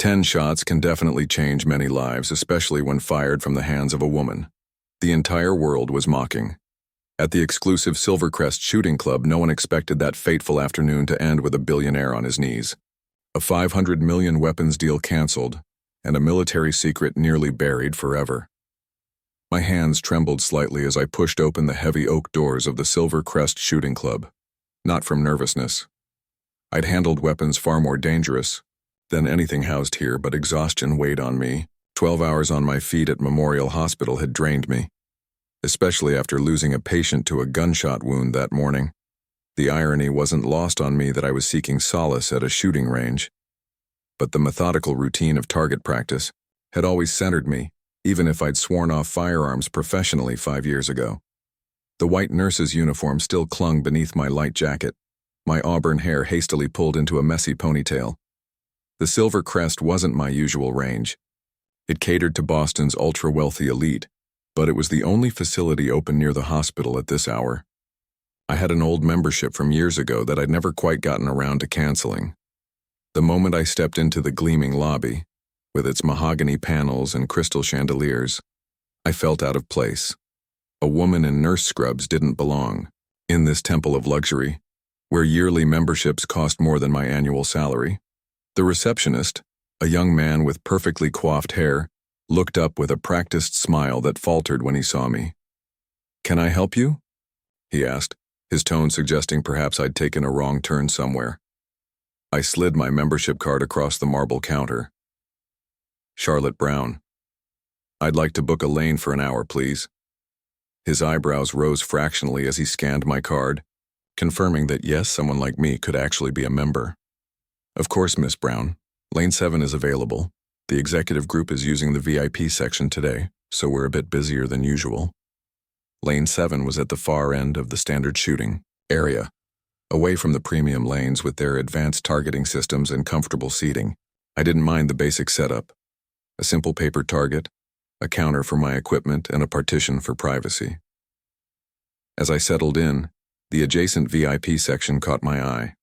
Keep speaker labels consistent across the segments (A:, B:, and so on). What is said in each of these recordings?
A: 10 shots can definitely change many lives, especially when fired from the hands of a woman. The entire world was mocking. At the exclusive Silvercrest shooting club, no one expected that fateful afternoon to end with a billionaire on his knees. A $500 million weapons deal canceled, and a military secret nearly buried forever. My hands trembled slightly as I pushed open the heavy oak doors of the Silvercrest shooting club. Not from nervousness. I'd handled weapons far more dangerous than anything housed here, but exhaustion weighed on me. 12 hours on my feet at Memorial Hospital had drained me, especially after losing a patient to a gunshot wound that morning. The irony wasn't lost on me that I was seeking solace at a shooting range, but the methodical routine of target practice had always centered me, even if I'd sworn off firearms professionally 5 years ago. The white nurse's uniform still clung beneath my light jacket, my auburn hair hastily pulled into a messy ponytail. The Silvercrest wasn't my usual range. It catered to Boston's ultra-wealthy elite, but it was the only facility open near the hospital at this hour. I had an old membership from years ago that I'd never quite gotten around to canceling. The moment I stepped into the gleaming lobby, with its mahogany panels and crystal chandeliers, I felt out of place. A woman in nurse scrubs didn't belong in this temple of luxury, where yearly memberships cost more than my annual salary. The receptionist, a young man with perfectly coiffed hair, looked up with a practiced smile that faltered when he saw me. "Can I help you?" he asked, his tone suggesting perhaps I'd taken a wrong turn somewhere. I slid my membership card across the marble counter. "Charlotte Brown. I'd like to book a lane for an hour, please." His eyebrows rose fractionally as he scanned my card, confirming that yes, someone like me could actually be a member. "Of course, Miss Brown. Lane 7 is available. The executive group is using the VIP section today, so we're a bit busier than usual." Lane 7 was at the far end of the standard shooting area, away from the premium lanes with their advanced targeting systems and comfortable seating. I didn't mind the basic setup. A simple paper target, a counter for my equipment, and a partition for privacy. As I settled in, the adjacent VIP section caught my eye.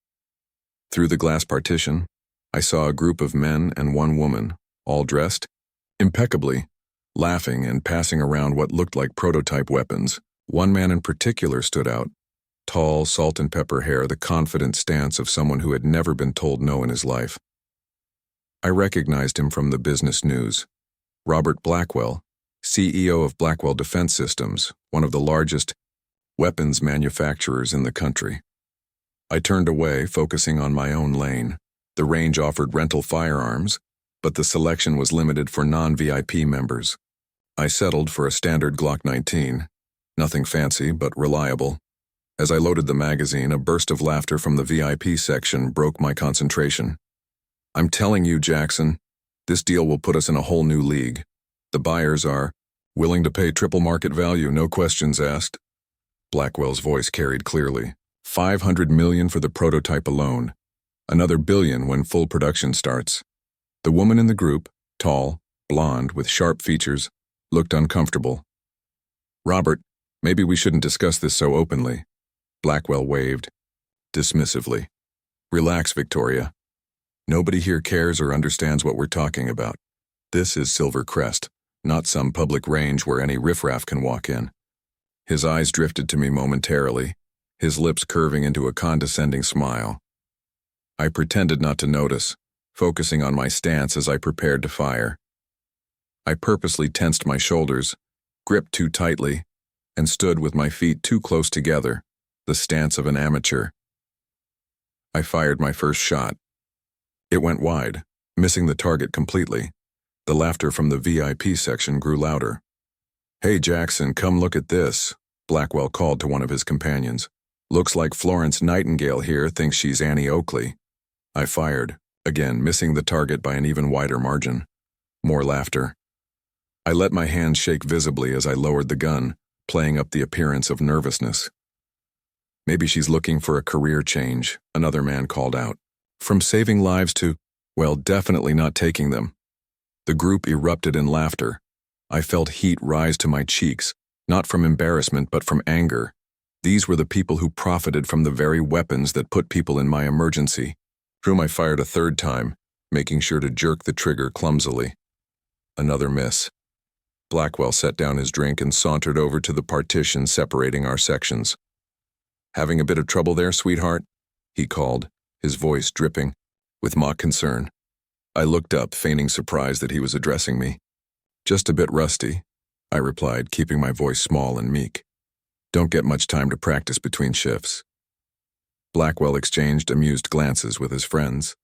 A: Through the glass partition, I saw a group of men and one woman, all dressed impeccably, laughing and passing around what looked like prototype weapons. One man in particular stood out. Tall, salt and pepper hair, the confident stance of someone who had never been told no in his life. I recognized him from the business news. Robert Blackwell, CEO of Blackwell Defense Systems, one of the largest weapons manufacturers in the country. I turned away, focusing on my own lane. The range offered rental firearms, but the selection was limited for non-VIP members. I settled for a standard Glock 19. Nothing fancy, but reliable. As I loaded the magazine, a burst of laughter from the VIP section broke my concentration. "I'm telling you, Jackson, this deal will put us in a whole new league. The buyers are willing to pay triple market value, no questions asked." Blackwell's voice carried clearly. $500 million for the prototype alone. Another $1 billion when full production starts. The woman in the group, tall, blonde, with sharp features, looked uncomfortable. "Robert, maybe we shouldn't discuss this so openly." Blackwell waved dismissively. "Relax, Victoria. Nobody here cares or understands what we're talking about. This is Silvercrest, not some public range where any riffraff can walk in." His eyes drifted to me momentarily, his lips curving into a condescending smile. I pretended not to notice, focusing on my stance as I prepared to fire. I purposely tensed my shoulders, gripped too tightly, and stood with my feet too close together, the stance of an amateur. I fired my first shot. It went wide, missing the target completely. The laughter from the VIP section grew louder. "Hey Jackson, come look at this," Blackwell called to one of his companions. "Looks like Florence Nightingale here thinks she's Annie Oakley." I fired, again missing the target by an even wider margin. More laughter. I let my hands shake visibly as I lowered the gun, playing up the appearance of nervousness. "Maybe she's looking for a career change," another man called out. "From saving lives to, well, definitely not taking them." The group erupted in laughter. I felt heat rise to my cheeks, not from embarrassment but from anger. These were the people who profited from the very weapons that put people in my emergency. Whom I fired a third time, making sure to jerk the trigger clumsily. Another miss. Blackwell set down his drink and sauntered over to the partition separating our sections. "Having a bit of trouble there, sweetheart?" he called, his voice dripping with mock concern. I looked up, feigning surprise that he was addressing me. "Just a bit rusty," I replied, keeping my voice small and meek. "Don't get much time to practice between shifts." Blackwell exchanged amused glances with his friends.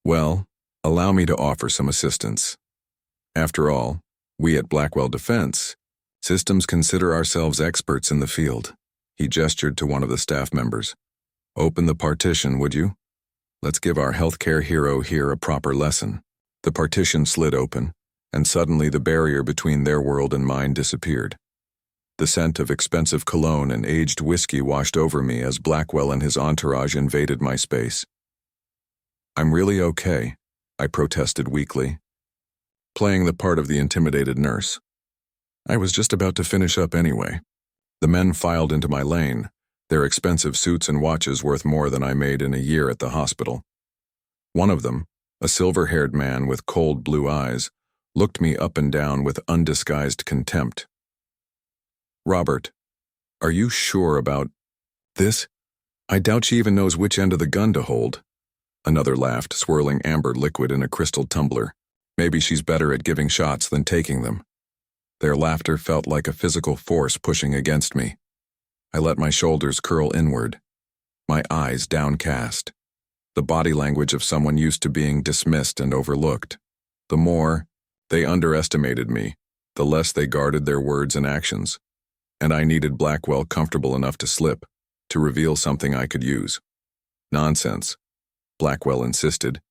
A: "Well, allow me to offer some assistance. After all, we at Blackwell Defense Systems consider ourselves experts in the field." He gestured to one of the staff members. "Open the partition, would you? Let's give our healthcare hero here a proper lesson." The partition slid open, and suddenly the barrier between their world and mine disappeared. The scent of expensive cologne and aged whiskey washed over me as Blackwell and his entourage invaded my space. "I'm really okay," I protested weakly, playing the part of the intimidated nurse. I was just about to finish up anyway. The men filed into my lane, their expensive suits and watches worth more than I made in a year at the hospital. One of them, a silver-haired man with cold blue eyes, looked me up and down with undisguised contempt. "Robert, are you sure about this? I doubt she even knows which end of the gun to hold." Another laughed, swirling amber liquid in a crystal tumbler. "Maybe she's better at giving shots than taking them." Their laughter felt like a physical force pushing against me. I let my shoulders curl inward, my eyes downcast, the body language of someone used to being dismissed and overlooked. The more they underestimated me, the less they guarded their words and actions. And I needed Blackwell comfortable enough to slip, to reveal something I could use. "Nonsense," Blackwell insisted,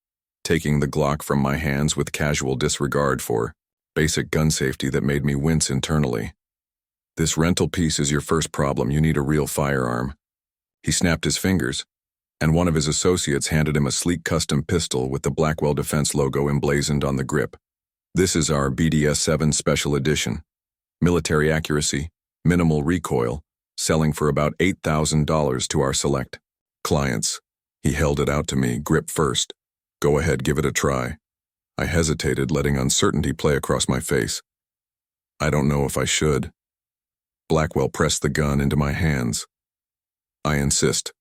A: taking the Glock from my hands with casual disregard for basic gun safety that made me wince internally. "This rental piece is your first problem. You need a real firearm." He snapped his fingers, and one of his associates handed him a sleek custom pistol with the Blackwell Defense logo emblazoned on the grip. "This is our BDS-7 Special Edition. Military accuracy, minimal recoil, selling for about $8,000 to our select clients." He held it out to me, grip first. "Go ahead, give it a try." I hesitated, letting uncertainty play across my face. "I don't know if I should." Blackwell pressed the gun into my hands. "I insist.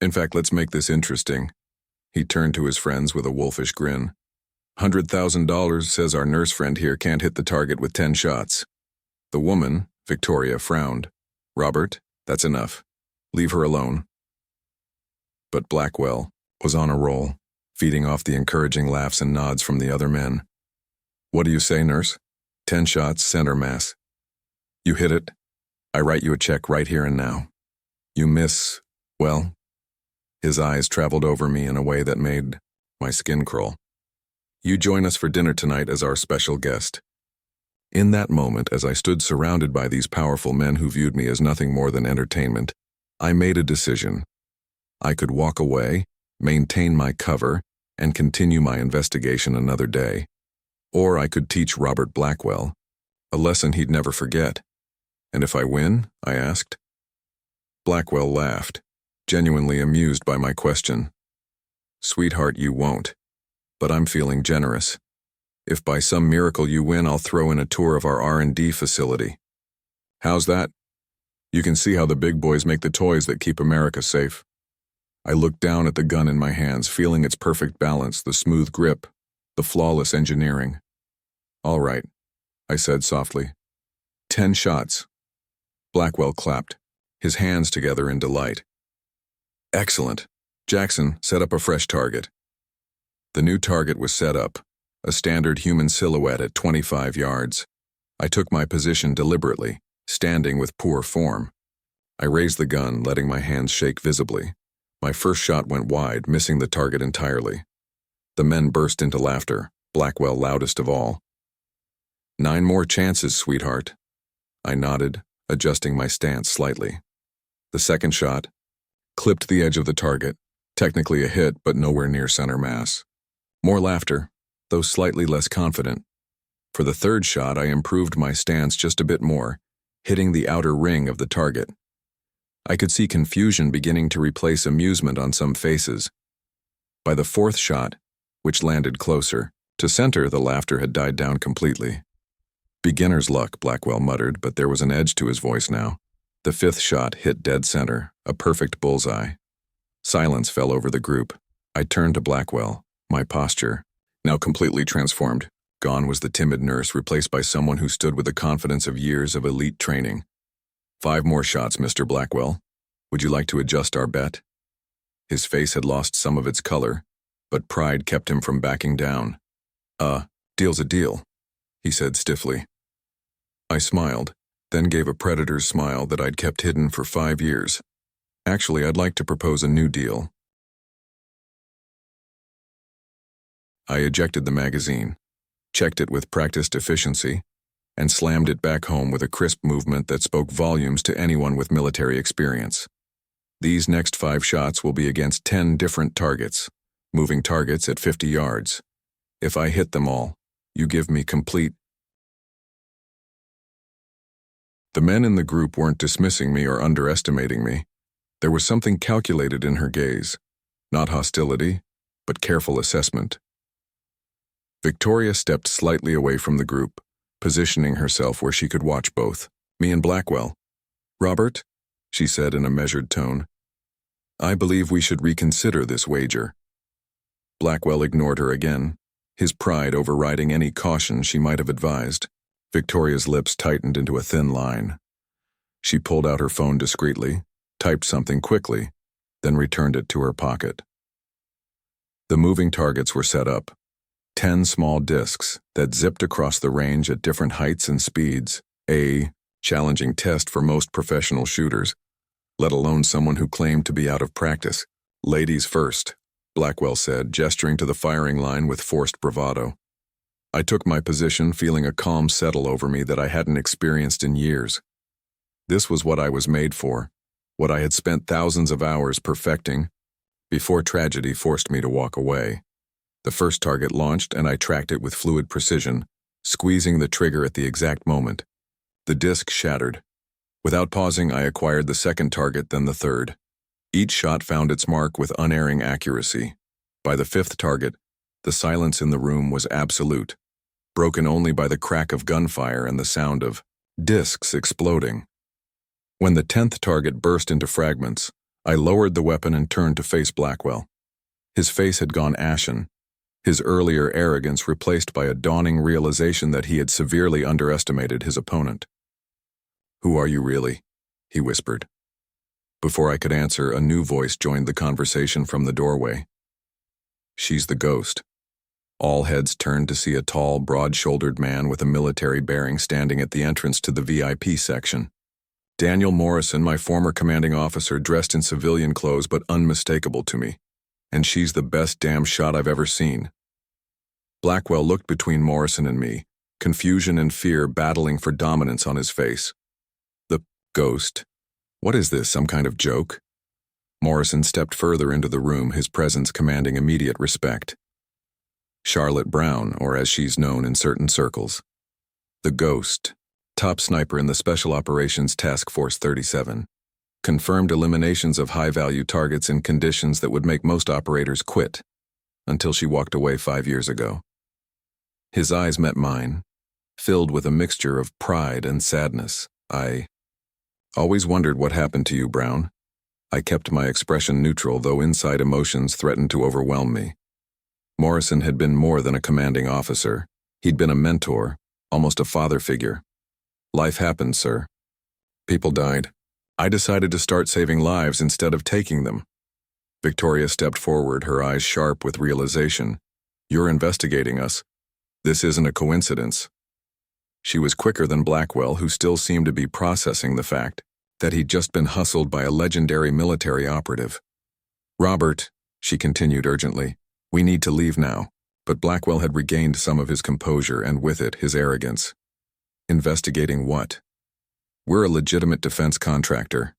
A: In fact, let's make this interesting." He turned to his friends with a wolfish grin. $100,000 says our nurse friend here can't hit the target with 10 shots. The woman, Victoria, frowned. "Robert, that's enough. Leave her alone." But Blackwell was on a roll, feeding off the encouraging laughs and nods from the other men. "What do you say, nurse? 10 shots, center mass. You hit it, I write you a check right here and now. You miss, well..." His eyes traveled over me in a way that made my skin crawl. "You join us for dinner tonight as our special guest." In that moment, as I stood surrounded by these powerful men who viewed me as nothing more than entertainment, I made a decision. I could walk away, maintain my cover, and continue my investigation another day. Or I could teach Robert Blackwell a lesson he'd never forget. "And if I win?" I asked. Blackwell laughed, genuinely amused by my question. "Sweetheart, you won't. But I'm feeling generous. If by some miracle you win, I'll throw in a tour of our R&D facility. How's that? You can see how the big boys make the toys that keep America safe." I looked down at the gun in my hands, feeling its perfect balance, the smooth grip, the flawless engineering. "All right," I said softly. 10 shots." Blackwell clapped, his hands together in delight. "Excellent. Jackson, set up a fresh target." The new target was set up, a standard human silhouette at 25 yards. I took my position deliberately, standing with poor form. I raised the gun, letting my hands shake visibly. My first shot went wide, missing the target entirely. The men burst into laughter, Blackwell loudest of all. 9 more chances, sweetheart." I nodded, adjusting my stance slightly. The second shot clipped the edge of the target, technically a hit, but nowhere near center mass. More laughter, though slightly less confident. For the third shot, I improved my stance just a bit more, hitting the outer ring of the target. I could see confusion beginning to replace amusement on some faces. By the fourth shot, which landed closer. To center, the laughter had died down completely. Beginner's luck, Blackwell muttered, but there was an edge to his voice now. The fifth shot hit dead center, a perfect bullseye. Silence fell over the group. I turned to Blackwell, my posture now completely transformed. Gone was the timid nurse, replaced by someone who stood with the confidence of years of elite training. 5 more shots, Mr. Blackwell. Would you like to adjust our bet? His face had lost some of its color, but pride kept him from backing down. Deal's a deal, he said stiffly. I smiled, then gave a predator's smile that I'd kept hidden for 5 years. Actually, I'd like to propose a new deal. I ejected the magazine, checked it with practiced efficiency, and slammed it back home with a crisp movement that spoke volumes to anyone with military experience. These next 5 shots will be against 10 different targets, moving targets at 50 yards. If I hit them all, you give me complete. The men in the group weren't dismissing me or underestimating me. There was something calculated in her gaze, not hostility, but careful assessment. Victoria stepped slightly away from the group, positioning herself where she could watch both, me and Blackwell. Robert, she said in a measured tone, I believe we should reconsider this wager. Blackwell ignored her again, his pride overriding any caution she might have advised. Victoria's lips tightened into a thin line. She pulled out her phone discreetly, typed something quickly, then returned it to her pocket. The moving targets were set up. 10 small discs that zipped across the range at different heights and speeds, a challenging test for most professional shooters, let alone someone who claimed to be out of practice. Ladies first, Blackwell said, gesturing to the firing line with forced bravado. I took my position, feeling a calm settle over me that I hadn't experienced in years. This was what I was made for, what I had spent thousands of hours perfecting, before tragedy forced me to walk away. The first target launched, and I tracked it with fluid precision, squeezing the trigger at the exact moment. The disc shattered. Without pausing, I acquired the second target, then the third. Each shot found its mark with unerring accuracy. By the 5th target, the silence in the room was absolute, broken only by the crack of gunfire and the sound of discs exploding. When the 10th target burst into fragments, I lowered the weapon and turned to face Blackwell. His face had gone ashen, his earlier arrogance replaced by a dawning realization that he had severely underestimated his opponent. Who are you really? He whispered. Before I could answer, a new voice joined the conversation from the doorway. She's the ghost. All heads turned to see a tall, broad-shouldered man with a military bearing standing at the entrance to the VIP section. Daniel Morrison, my former commanding officer, dressed in civilian clothes but unmistakable to me. And she's the best damn shot I've ever seen. Blackwell looked between Morrison and me, confusion and fear battling for dominance on his face. The ghost? What is this, some kind of joke? Morrison stepped further into the room, his presence commanding immediate respect. Charlotte Brown, or as she's known in certain circles. The ghost, top sniper in the Special Operations Task Force 37. Confirmed eliminations of high-value targets in conditions that would make most operators quit, until she walked away 5 years ago. His eyes met mine, filled with a mixture of pride and sadness. I always wondered what happened to you, Brown. I kept my expression neutral, though inside emotions threatened to overwhelm me. Morrison had been more than a commanding officer. He'd been a mentor, almost a father figure. Life happened, sir. People died. I decided to start saving lives instead of taking them. Victoria stepped forward, her eyes sharp with realization. You're investigating us. This isn't a coincidence. She was quicker than Blackwell, who still seemed to be processing the fact that he'd just been hustled by a legendary military operative. Robert, she continued urgently, we need to leave now. But Blackwell had regained some of his composure and with it his arrogance. Investigating what? We're a legitimate defense contractor.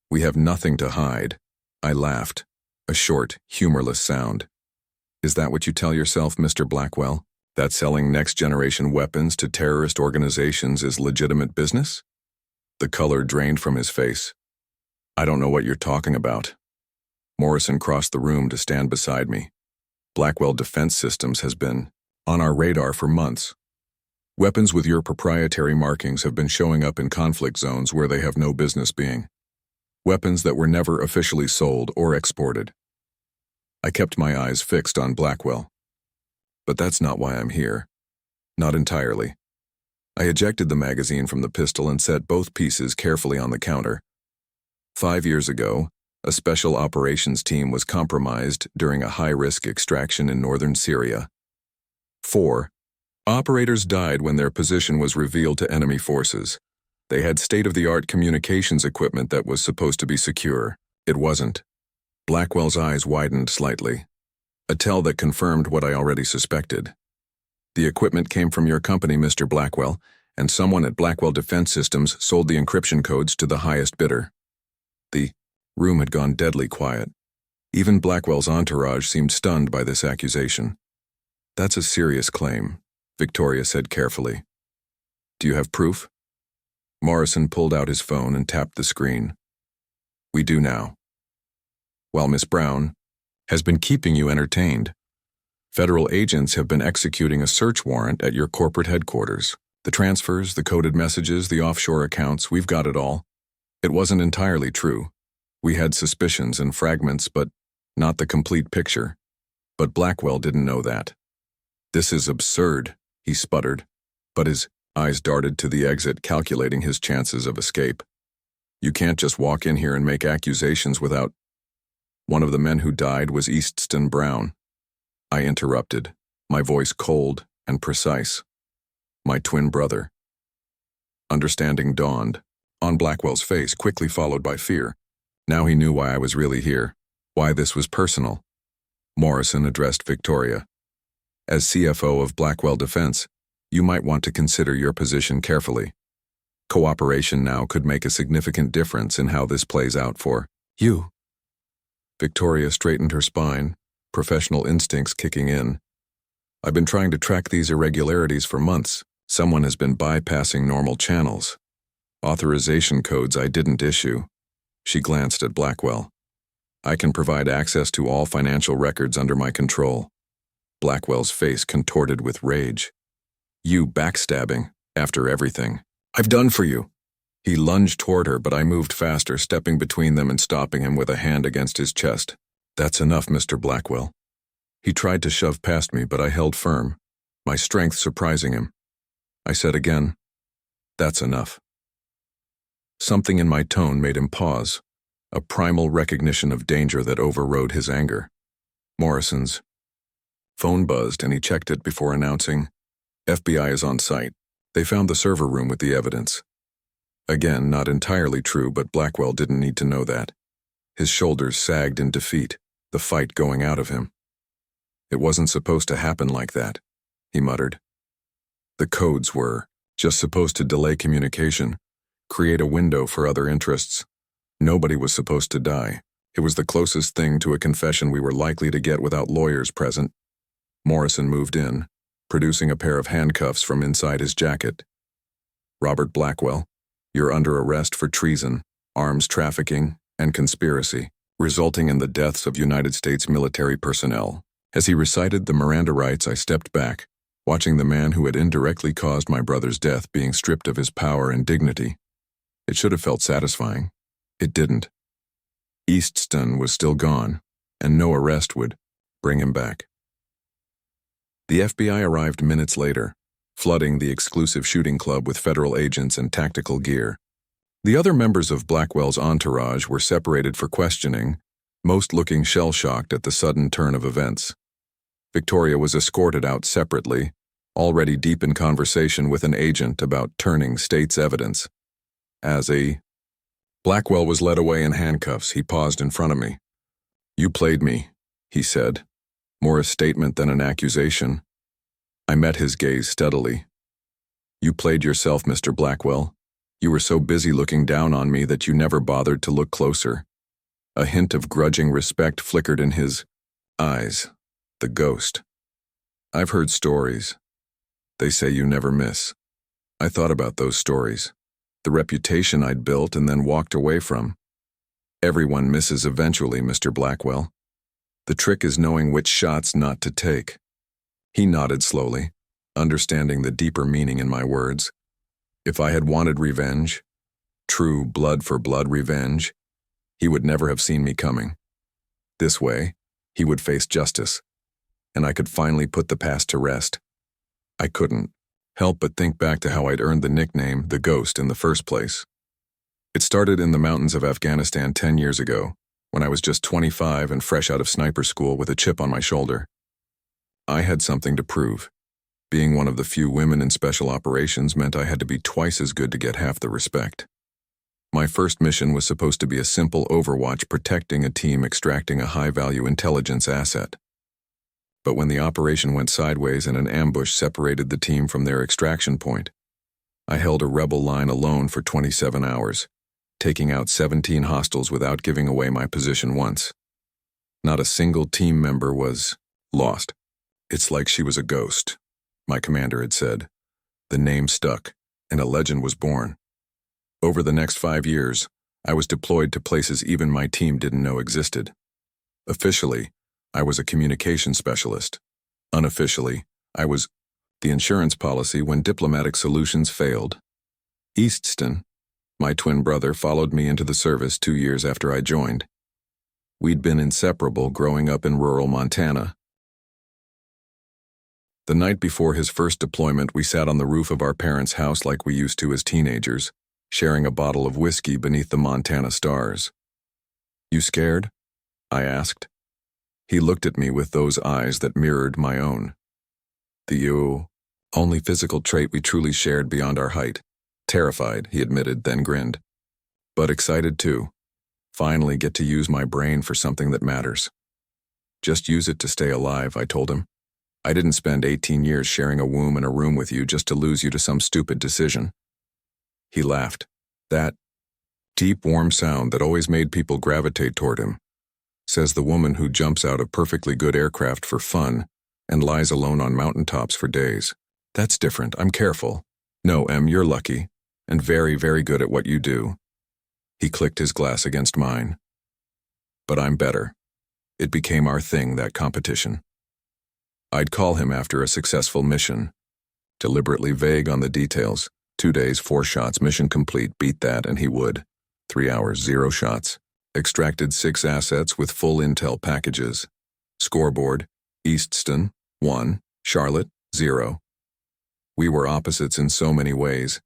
A: We have nothing to hide. I laughed, a short, humorless sound. Is that what you tell yourself, Mr. Blackwell? That selling next-generation weapons to terrorist organizations is legitimate business? The color drained from his face. I don't know what you're talking about. Morrison crossed the room to stand beside me. Blackwell Defense Systems has been on our radar for months. Weapons with your proprietary markings have been showing up in conflict zones where they have no business being. Weapons that were never officially sold or exported. I kept my eyes fixed on Blackwell. But that's not why I'm here. Not entirely. I ejected the magazine from the pistol and set both pieces carefully on the counter. 5 years ago, a special operations team was compromised during a high-risk extraction in northern Syria. 4. Operators died when their position was revealed to enemy forces. They had state-of-the-art communications equipment that was supposed to be secure. It wasn't. Blackwell's eyes widened slightly. A tell that confirmed what I already suspected. The equipment came from your company, Mr. Blackwell, and someone at Blackwell Defense Systems sold the encryption codes to the highest bidder. The room had gone deadly quiet. Even Blackwell's entourage seemed stunned by this accusation. That's a serious claim, Victoria said carefully. Do you have proof? Morrison pulled out his phone and tapped the screen. We do now. While Miss Brown has been keeping you entertained, federal agents have been executing a search warrant at your corporate headquarters. The transfers, the coded messages, the offshore accounts, we've got it all. It wasn't entirely true. We had suspicions and fragments, but not the complete picture. But Blackwell didn't know that. This is absurd, he sputtered, but his eyes darted to the exit, calculating his chances of escape. You can't just walk in here and make accusations without... One of the men who died was Easton Brown. I interrupted, my voice cold and precise. My twin brother. Understanding dawned on Blackwell's face, quickly followed by fear. Now he knew why I was really here, why this was personal. Morrison addressed Victoria. As CFO of Blackwell Defense, you might want to consider your position carefully. Cooperation now could make a significant difference in how this plays out for you. Victoria straightened her spine, professional instincts kicking in. I've been trying to track these irregularities for months. Someone has been bypassing normal channels. Authorization codes I didn't issue. She glanced at Blackwell. I can provide access to all financial records under my control. Blackwell's face contorted with rage. You backstabbing, after everything I've done for you. He lunged toward her, but I moved faster, stepping between them and stopping him with a hand against his chest. That's enough, Mr. Blackwell. He tried to shove past me, but I held firm, my strength surprising him. I said again, that's enough. Something in my tone made him pause, a primal recognition of danger that overrode his anger. Morrison's phone buzzed and he checked it before announcing, FBI is on site. They found the server room with the evidence. Again, not entirely true, but Blackwell didn't need to know that. His shoulders sagged in defeat, the fight going out of him. It wasn't supposed to happen like that, he muttered. The codes were just supposed to delay communication, create a window for other interests. Nobody was supposed to die. It was the closest thing to a confession we were likely to get without lawyers present. Morrison moved in, producing a pair of handcuffs from inside his jacket. Robert Blackwell, you're under arrest for treason, arms trafficking, and conspiracy, resulting in the deaths of United States military personnel. As he recited the Miranda rights, I stepped back, watching the man who had indirectly caused my brother's death being stripped of his power and dignity. It should have felt satisfying. It didn't. Easton was still gone, and no arrest would bring him back. The FBI arrived minutes later, flooding the exclusive shooting club with federal agents and tactical gear. The other members of Blackwell's entourage were separated for questioning, most looking shell-shocked at the sudden turn of events. Victoria was escorted out separately, already deep in conversation with an agent about turning state's evidence. Blackwell was led away in handcuffs. He paused in front of me. You played me, he said, more a statement than an accusation. I met his gaze steadily. You played yourself, Mr. Blackwell. You were so busy looking down on me that you never bothered to look closer. A hint of grudging respect flickered in his eyes. The ghost. I've heard stories. They say you never miss. I thought about those stories. The reputation I'd built and then walked away from. Everyone misses eventually, Mr. Blackwell. The trick is knowing which shots not to take. He nodded slowly, understanding the deeper meaning in my words. If I had wanted revenge, true blood-for-blood revenge, he would never have seen me coming. This way, he would face justice, and I could finally put the past to rest. I couldn't help but think back to how I'd earned the nickname the Ghost in the first place. It started in the mountains of Afghanistan 10 years ago, when I was just 25 and fresh out of sniper school with a chip on my shoulder. I had something to prove. Being one of the few women in special operations meant I had to be twice as good to get half the respect. My first mission was supposed to be a simple overwatch protecting a team extracting a high-value intelligence asset. But when the operation went sideways and an ambush separated the team from their extraction point, I held a rebel line alone for 27 hours, taking out 17 hostiles without giving away my position once. Not a single team member was lost. "It's like she was a ghost," my commander had said. The name stuck, and a legend was born. Over the next 5 years, I was deployed to places even my team didn't know existed. Officially, I was a communication specialist. Unofficially, I was the insurance policy when diplomatic solutions failed. Eastston, my twin brother, followed me into the service 2 years after I joined. We'd been inseparable growing up in rural Montana. The night before his first deployment, we sat on the roof of our parents' house like we used to as teenagers, sharing a bottle of whiskey beneath the Montana stars. "You scared?" I asked. He looked at me with those eyes that mirrored my own. The only physical trait we truly shared beyond our height. Terrified, he admitted, then grinned. But excited too. Finally get to use my brain for something that matters. "Just use it to stay alive," I told him. "I didn't spend 18 years sharing a womb in a room with you just to lose you to some stupid decision." He laughed. That deep, warm sound that always made people gravitate toward him. Says the woman who jumps out of perfectly good aircraft for fun and lies alone on mountaintops for days. "That's different. I'm careful." "No, Em, you're lucky, and very, very good at what you do." He clicked his glass against mine. "But I'm better." It became our thing, that competition. I'd call him after a successful mission. Deliberately vague on the details. 2 days, 4 shots, mission complete, beat that, and he would. 3 hours, 0 shots. Extracted 6 assets with full intel packages. Scoreboard, Eastston, 1, Charlotte, 0. We were opposites in so many ways.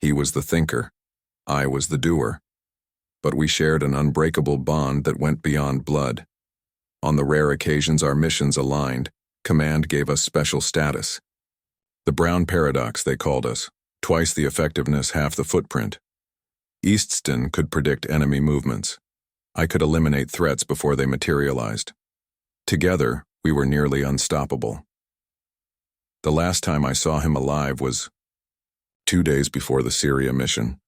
A: He was the thinker. I was the doer. But we shared an unbreakable bond that went beyond blood. On the rare occasions our missions aligned, command gave us special status. The Brown Paradox, they called us. Twice the effectiveness, half the footprint. Eastston could predict enemy movements. I could eliminate threats before they materialized. Together, we were nearly unstoppable. The last time I saw him alive was 2 days before the Syria mission.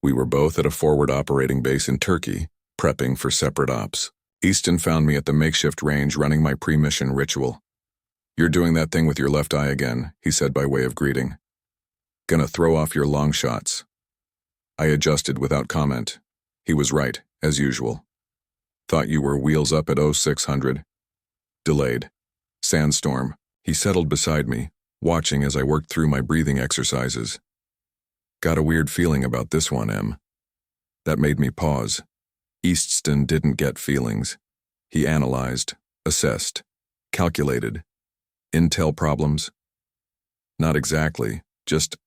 A: We were both at a forward operating base in Turkey, prepping for separate ops. Easton found me at the makeshift range running my pre-mission ritual. "You're doing that thing with your left eye again," he said by way of greeting. "Gonna throw off your long shots." I adjusted without comment. He was right, as usual. "Thought you were wheels up at 0600. Delayed. Sandstorm." He settled beside me, watching as I worked through my breathing exercises. "Got a weird feeling about this one, Em." That made me pause. Eastston didn't get feelings. He analyzed, assessed, calculated. Intel problems? Not exactly, just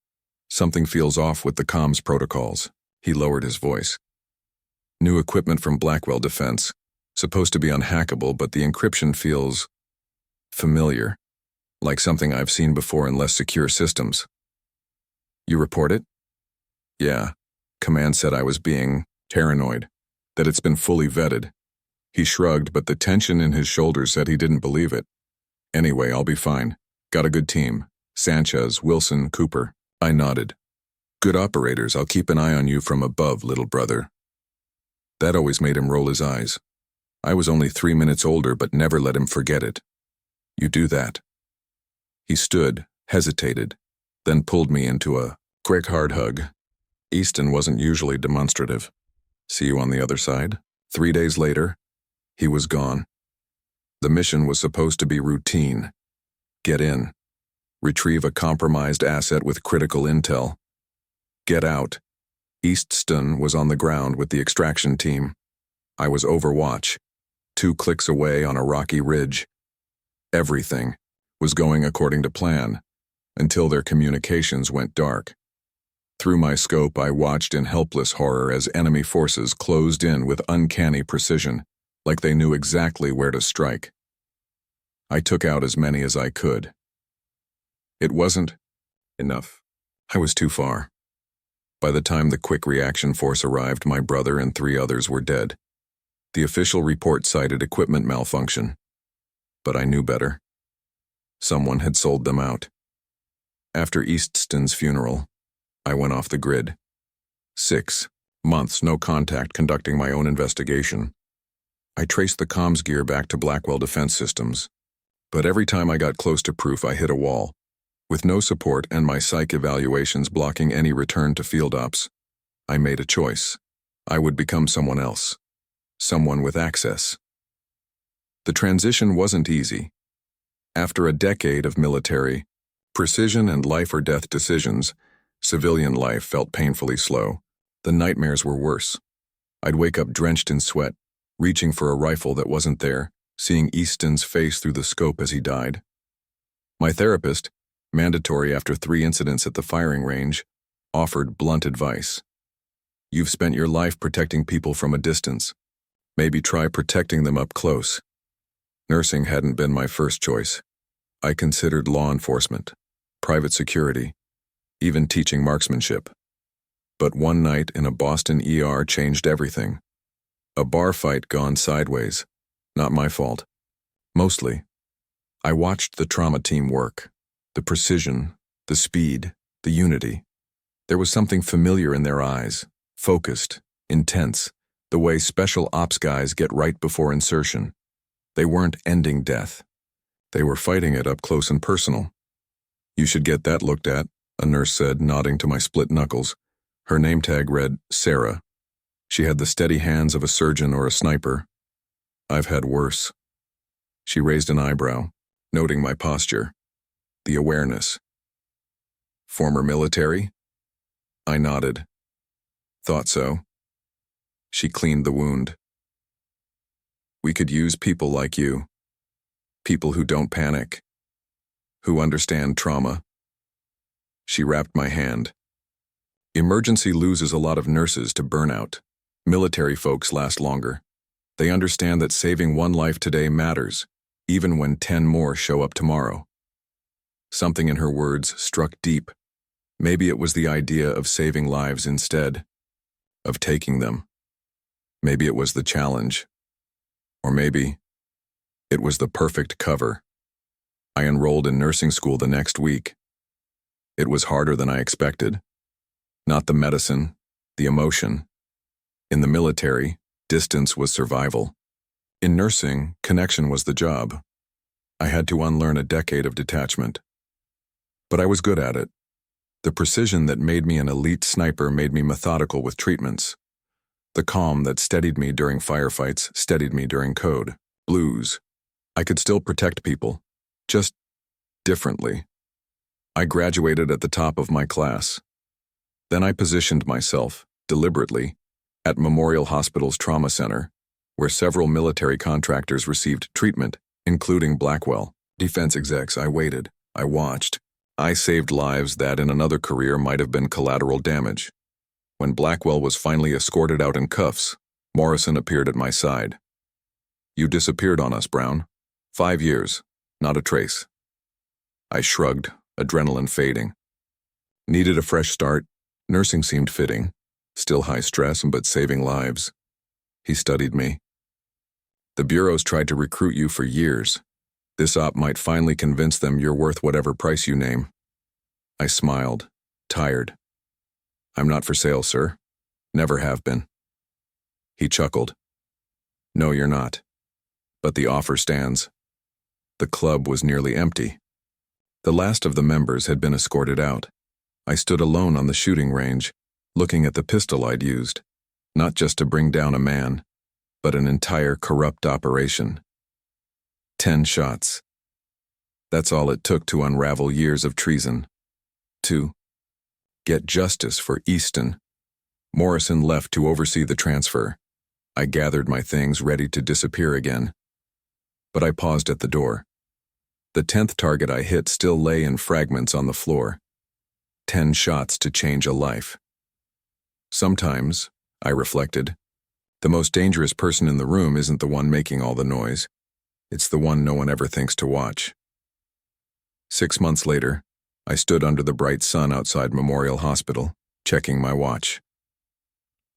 A: something feels off with the comms protocols. He lowered his voice. "New equipment from Blackwell Defense. Supposed to be unhackable, but the encryption feels familiar, like something I've seen before in less secure systems." "You report it?" "Yeah. Command said I was being paranoid, that it's been fully vetted." He shrugged, but the tension in his shoulders said he didn't believe it. "Anyway, I'll be fine. Got a good team. Sanchez, Wilson, Cooper." I nodded. "Good operators. I'll keep an eye on you from above, little brother." That always made him roll his eyes. I was only 3 minutes older, but never let him forget it. "You do that." He stood, hesitated, then pulled me into a quick, hard hug. Easton wasn't usually demonstrative. "See you on the other side." 3 days later, he was gone. The mission was supposed to be routine. Get in. Retrieve a compromised asset with critical intel. Get out. Easton was on the ground with the extraction team. I was overwatch, 2 clicks away on a rocky ridge. Everything was going according to plan, until their communications went dark. Through my scope, I watched in helpless horror as enemy forces closed in with uncanny precision, like they knew exactly where to strike. I took out as many as I could. It wasn't enough. I was too far. By the time the quick reaction force arrived, my brother and 3 others were dead. The official report cited equipment malfunction, but I knew better. Someone had sold them out. After Easton's funeral, I went off the grid. 6 months, no contact, conducting my own investigation. I traced the comms gear back to Blackwell Defense Systems, but every time I got close to proof, I hit a wall. With no support and my psych evaluations blocking any return to field ops, I made a choice. I would become someone else. Someone with access. The transition wasn't easy. After a decade of military, precision and life or death decisions, civilian life felt painfully slow. The nightmares were worse. I'd wake up drenched in sweat, reaching for a rifle that wasn't there, seeing Easton's face through the scope as he died. My therapist, mandatory after 3 incidents at the firing range, offered blunt advice. You've spent your life protecting people from a distance. Maybe try protecting them up close. Nursing hadn't been my first choice. I considered law enforcement, private security, even teaching marksmanship. But one night in a Boston ER changed everything. A bar fight gone sideways. Not my fault. Mostly. I watched the trauma team work. The precision, the speed, the unity. There was something familiar in their eyes, focused, intense, the way special ops guys get right before insertion. They weren't ending death. They were fighting it up close and personal. You should get that looked at, a nurse said, nodding to my split knuckles. Her name tag read Sarah. She had the steady hands of a surgeon or a sniper. I've had worse. She raised an eyebrow, noting my posture. The awareness. Former military? I nodded. Thought so. She cleaned the wound. We could use people like you. People who don't panic. Who understand trauma. She wrapped my hand. Emergency loses a lot of nurses to burnout. Military folks last longer. They understand that saving one life today matters, even when 10 more show up tomorrow. Something in her words struck deep. Maybe it was the idea of saving lives instead of taking them. Maybe it was the challenge. Or maybe it was the perfect cover. I enrolled in nursing school the next week. It was harder than I expected. Not the medicine, the emotion. In the military, distance was survival. In nursing, connection was the job. I had to unlearn a decade of detachment. But I was good at it. The precision that made me an elite sniper made me methodical with treatments. The calm that steadied me during firefights steadied me during code blues. I could still protect people, just differently. I graduated at the top of my class. Then I positioned myself, deliberately, at Memorial Hospital's trauma center, where several military contractors received treatment, including Blackwell. Defense execs. I waited. I watched. I saved lives that in another career might have been collateral damage. When Blackwell was finally escorted out in cuffs, Morrison appeared at my side. You disappeared on us, Brown. 5 years. Not a trace. I shrugged, adrenaline fading. Needed a fresh start. Nursing seemed fitting. Still high stress, but saving lives. He studied me. The bureaus tried to recruit you for years. This op might finally convince them you're worth whatever price you name. I smiled, tired. I'm not for sale, sir. Never have been. He chuckled. No, you're not. But the offer stands. The club was nearly empty. The last of the members had been escorted out. I stood alone on the shooting range, looking at the pistol I'd used, not just to bring down a man, but an entire corrupt operation. 10 shots. That's all it took to unravel years of treason. 2. Get justice for Easton. Morrison left to oversee the transfer. I gathered my things ready to disappear again. But I paused at the door. The 10th target I hit still lay in fragments on the floor. 10 shots to change a life. Sometimes, I reflected, the most dangerous person in the room isn't the one making all the noise. It's the one no one ever thinks to watch. 6 months later, I stood under the bright sun outside Memorial Hospital, checking my watch.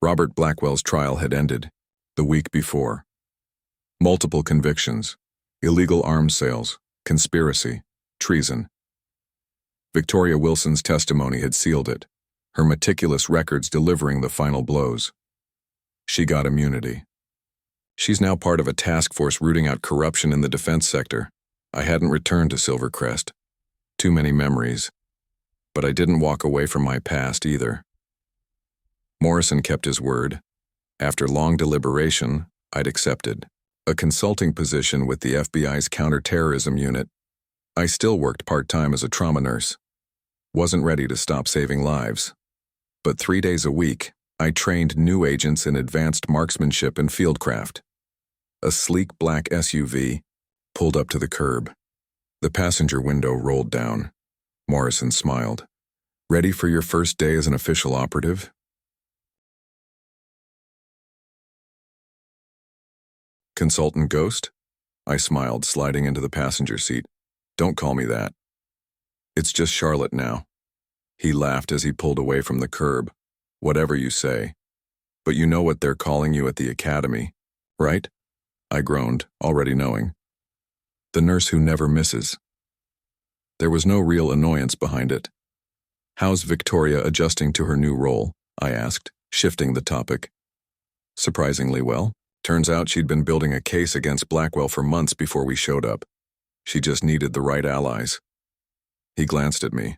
A: Robert Blackwell's trial had ended, the week before. Multiple convictions, illegal arms sales, conspiracy, treason. Victoria Wilson's testimony had sealed it, her meticulous records delivering the final blows. She got immunity. She's now part of a task force rooting out corruption in the defense sector. I hadn't returned to Silvercrest. Too many memories. But I didn't walk away from my past either. Morrison kept his word. After long deliberation, I'd accepted a consulting position with the FBI's counterterrorism unit. I still worked part-time as a trauma nurse. Wasn't ready to stop saving lives. But 3 days a week, I trained new agents in advanced marksmanship and fieldcraft. A sleek black SUV pulled up to the curb. The passenger window rolled down. Morrison smiled. Ready for your first day as an official operative? Consultant Ghost? I smiled, sliding into the passenger seat. Don't call me that. It's just Charlotte now. He laughed as he pulled away from the curb. Whatever you say. But you know what they're calling you at the academy, right? I groaned, already knowing. The nurse who never misses. There was no real annoyance behind it. How's Victoria adjusting to her new role? I asked, shifting the topic. Surprisingly well. Turns out she'd been building a case against Blackwell for months before we showed up. She just needed the right allies. He glanced at me.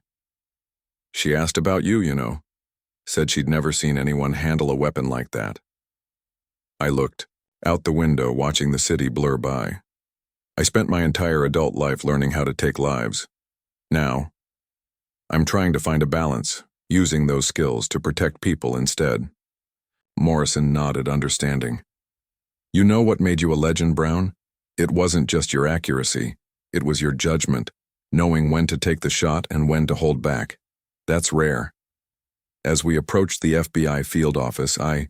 A: She asked about you, you know. Said she'd never seen anyone handle a weapon like that. I looked, out the window watching the city blur by. I spent my entire adult life learning how to take lives. Now, I'm trying to find a balance, using those skills to protect people instead. Morrison nodded, understanding. You know what made you a legend, Brown? It wasn't just your accuracy. It was your judgment, knowing when to take the shot and when to hold back. That's rare. As we approached the FBI field office, I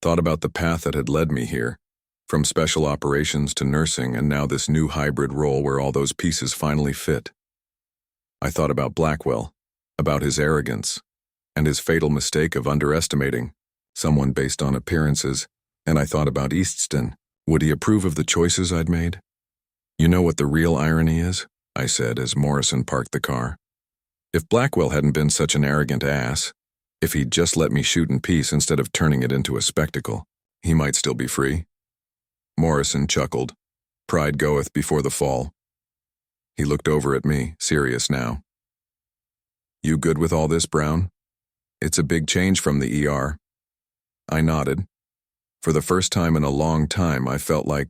A: thought about the path that had led me here, from special operations to nursing and now this new hybrid role where all those pieces finally fit. I thought about Blackwell, about his arrogance, and his fatal mistake of underestimating someone based on appearances, and I thought about Easton. Would he approve of the choices I'd made? You know what the real irony is? I said as Morrison parked the car. If Blackwell hadn't been such an arrogant ass, if he'd just let me shoot in peace instead of turning it into a spectacle, he might still be free. Morrison chuckled. Pride goeth before the fall. He looked over at me, serious now. You good with all this, Brown? It's a big change from the ER. I nodded. For the first time in a long time, I felt like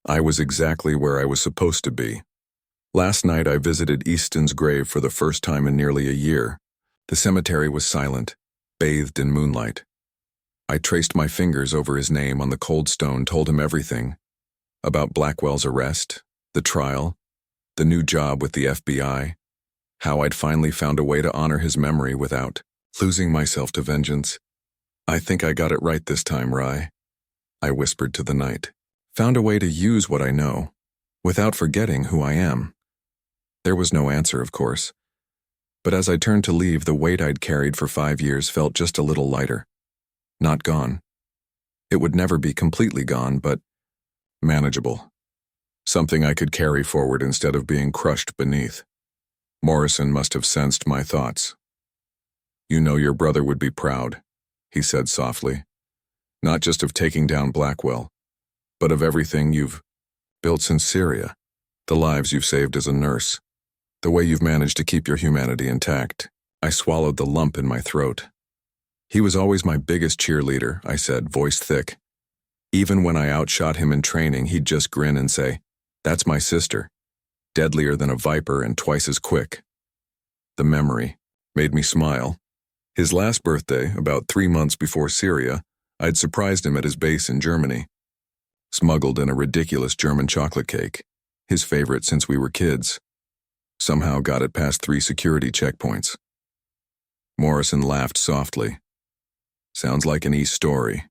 A: I was exactly where I was supposed to be. Last night, I visited Easton's grave for the first time in nearly a year. The cemetery was silent, bathed in moonlight. I traced my fingers over his name on the cold stone, told him everything. About Blackwell's arrest, the trial, the new job with the FBI, how I'd finally found a way to honor his memory without losing myself to vengeance. I think I got it right this time, Rye. I whispered to the night. Found a way to use what I know, without forgetting who I am. There was no answer, of course. But as I turned to leave, the weight I'd carried for 5 years felt just a little lighter. Not gone. It would never be completely gone, but manageable. Something I could carry forward instead of being crushed beneath. Morrison must have sensed my thoughts. You know your brother would be proud, he said softly. Not just of taking down Blackwell, but of everything you've built since Syria, the lives you've saved as a nurse, the way you've managed to keep your humanity intact. I swallowed the lump in my throat. He was always my biggest cheerleader, I said, voice thick. Even when I outshot him in training, he'd just grin and say, That's my sister, deadlier than a viper and twice as quick. The memory made me smile. His last birthday, about 3 months before Syria, I'd surprised him at his base in Germany. Smuggled in a ridiculous German chocolate cake, his favorite since we were kids. Somehow got it past 3 security checkpoints. Morrison laughed softly. Sounds like an East story.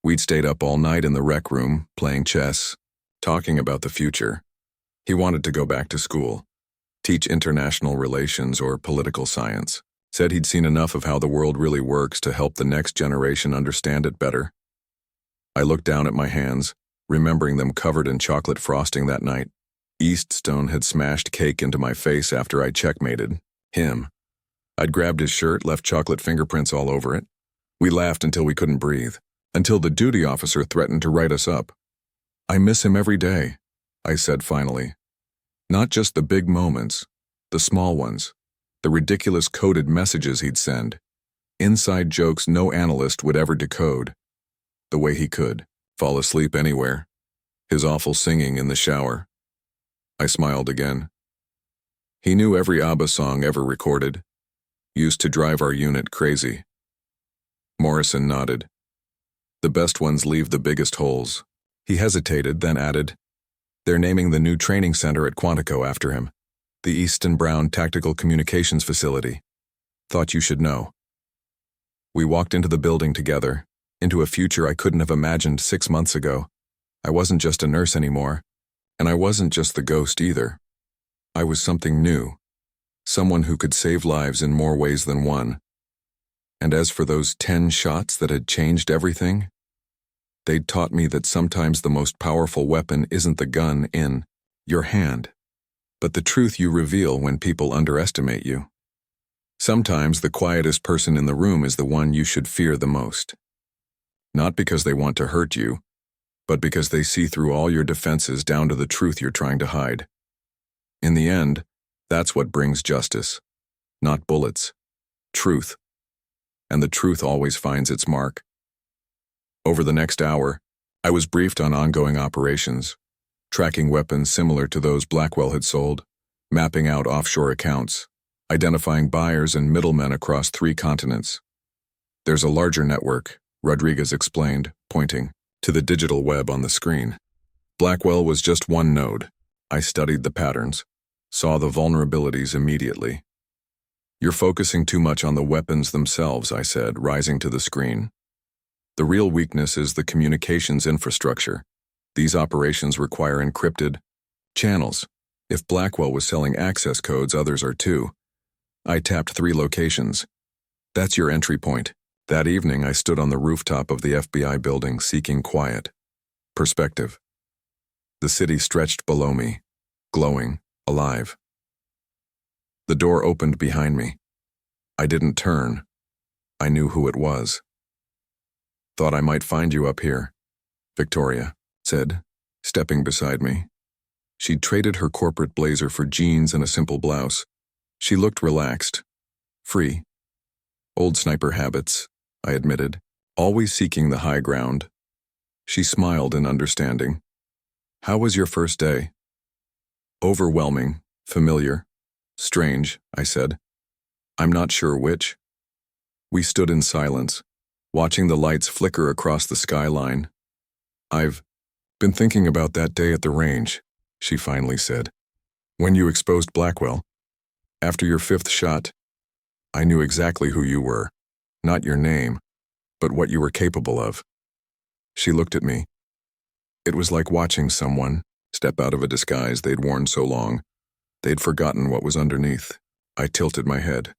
A: We'd stayed up all night in the rec room, playing chess, talking about the future. He wanted to go back to school, teach international relations or political science. Said he'd seen enough of how the world really works to help the next generation understand it better. I looked down at my hands, remembering them covered in chocolate frosting that night. Eaststone had smashed cake into my face after I checkmated him. I'd grabbed his shirt, left chocolate fingerprints all over it. We laughed until we couldn't breathe, until the duty officer threatened to write us up. I miss him every day, I said finally. Not just the big moments, the small ones, the ridiculous coded messages he'd send, inside jokes no analyst would ever decode. The way he could fall asleep anywhere, his awful singing in the shower. I smiled again. He knew every ABBA song ever recorded, used to drive our unit crazy. Morrison nodded. The best ones leave the biggest holes. He hesitated, then added, They're naming the new training center at Quantico after him, the Easton Brown Tactical Communications Facility. Thought you should know. We walked into the building together, into a future I couldn't have imagined 6 months ago. I wasn't just a nurse anymore, and I wasn't just the ghost either. I was something new, someone who could save lives in more ways than one. And as for those 10 shots that had changed everything, they'd taught me that sometimes the most powerful weapon isn't the gun in your hand, but the truth you reveal when people underestimate you. Sometimes the quietest person in the room is the one you should fear the most. Not because they want to hurt you, but because they see through all your defenses down to the truth you're trying to hide. In the end, that's what brings justice. Not bullets. Truth. And the truth always finds its mark. Over the next hour, I was briefed on ongoing operations, tracking weapons similar to those Blackwell had sold, mapping out offshore accounts, identifying buyers and middlemen across 3 continents. There's a larger network, Rodriguez explained, pointing to the digital web on the screen. Blackwell was just one node. I studied the patterns, saw the vulnerabilities immediately. You're focusing too much on the weapons themselves, I said, rising to the screen. The real weakness is the communications infrastructure. These operations require encrypted channels. If Blackwell was selling access codes, others are too. I tapped 3 locations. That's your entry point. That evening, I stood on the rooftop of the FBI building seeking quiet. Perspective. The city stretched below me, glowing, alive. The door opened behind me. I didn't turn. I knew who it was. Thought I might find you up here, Victoria said, stepping beside me. She'd traded her corporate blazer for jeans and a simple blouse. She looked relaxed, free. Old sniper habits, I admitted, always seeking the high ground. She smiled in understanding. How was your first day? Overwhelming, familiar, strange, I said. I'm not sure which. We stood in silence, watching the lights flicker across the skyline. I've been thinking about that day at the range, she finally said. When you exposed Blackwell. After your 5th shot, I knew exactly who you were. Not your name, but what you were capable of. She looked at me. It was like watching someone step out of a disguise they'd worn so long. They'd forgotten what was underneath. I tilted my head.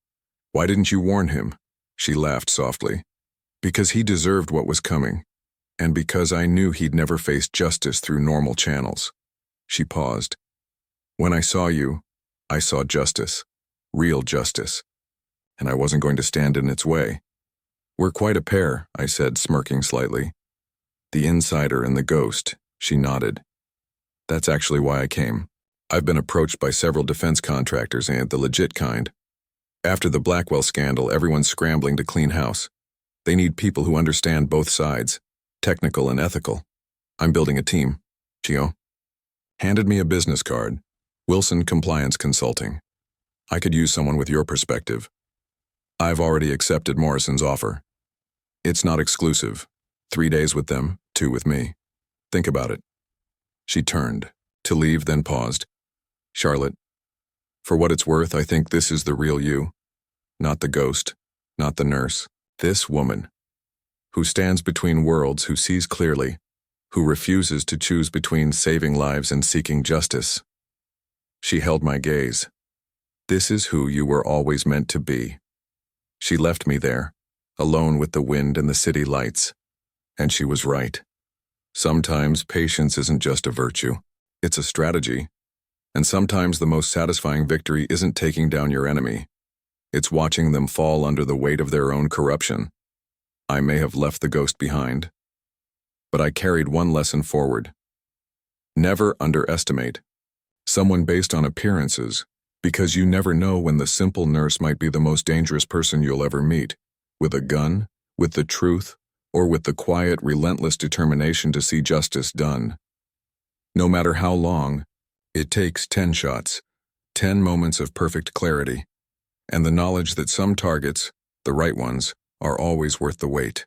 A: Why didn't you warn him? She laughed softly. Because he deserved what was coming, and because I knew he'd never face justice through normal channels. She paused. When I saw you, I saw justice, real justice, and I wasn't going to stand in its way. We're quite a pair, I said, smirking slightly. The insider and the ghost, she nodded. That's actually why I came. I've been approached by several defense contractors and the legit kind. After the Blackwell scandal, everyone's scrambling to clean house. They need people who understand both sides, technical and ethical. I'm building a team, Gio. Handed me a business card. Wilson Compliance Consulting. I could use someone with your perspective. I've already accepted Morrison's offer. It's not exclusive. 3 days with them, 2 with me. Think about it. She turned, to leave, then paused. Charlotte, for what it's worth, I think this is the real you. Not the ghost, not the nurse. This woman, who stands between worlds, who sees clearly, who refuses to choose between saving lives and seeking justice. She held my gaze. This is who you were always meant to be. She left me there, alone with the wind and the city lights. And she was right. Sometimes patience isn't just a virtue, it's a strategy. And sometimes the most satisfying victory isn't taking down your enemy. It's watching them fall under the weight of their own corruption. I may have left the ghost behind, but I carried one lesson forward. Never underestimate someone based on appearances, because you never know when the simple nurse might be the most dangerous person you'll ever meet, with a gun, with the truth, or with the quiet, relentless determination to see justice done. No matter how long, it takes 10 shots, 10 moments of perfect clarity, and the knowledge that some targets, the right ones, are always worth the wait.